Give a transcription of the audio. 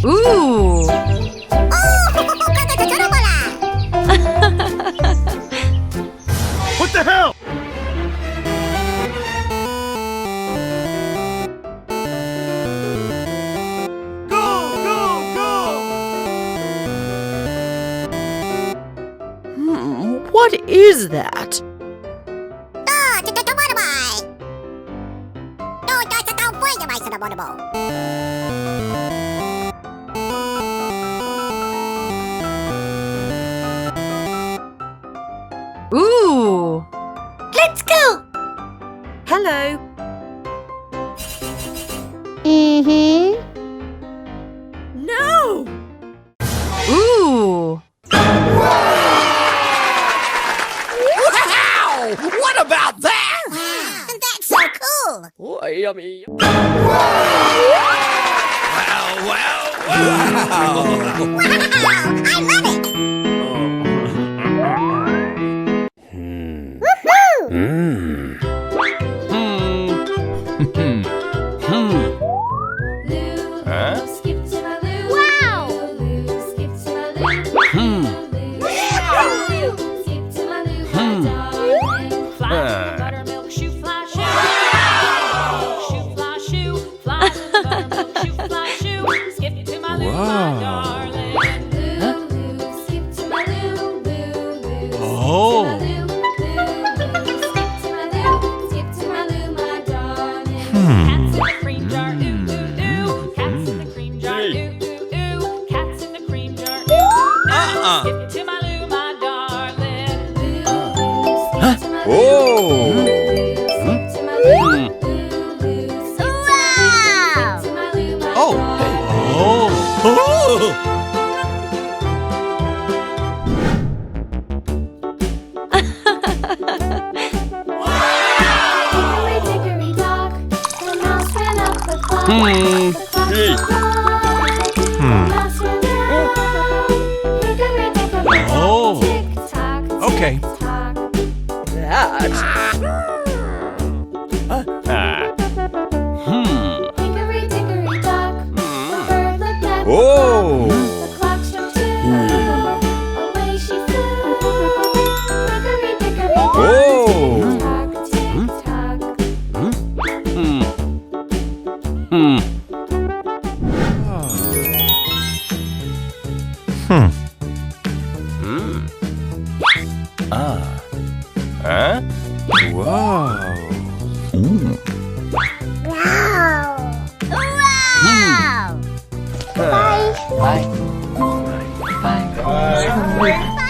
Ooh. What the hell? What is that? Ooh. Let's go! Hello. Mm-hmm. No. Ooh. Wow! What about that? That's so cool! Oh, yummy. Well. Wow! I love it! Buttermilk shoe fly shoe. Shoe fly shoe. Fly in the buttermilk shoe fly shoe. Skip to my loo, my darling. Loo, skip to my loo, loo, loo. Oh. Skip to my loo, skip to my loo, my darling. Cats in the cream jar, ooh, ooh, ooh. Cats in the cream jar, ooh, ooh, ooh. Cats in the cream jar, ooh, ooh, ooh. Skip to my loo, my darling. Skip to my loo. Oh. Oh. Hey. Oh. Oh. Okay. That. Oh. Wow. Wow! Bye! Bye.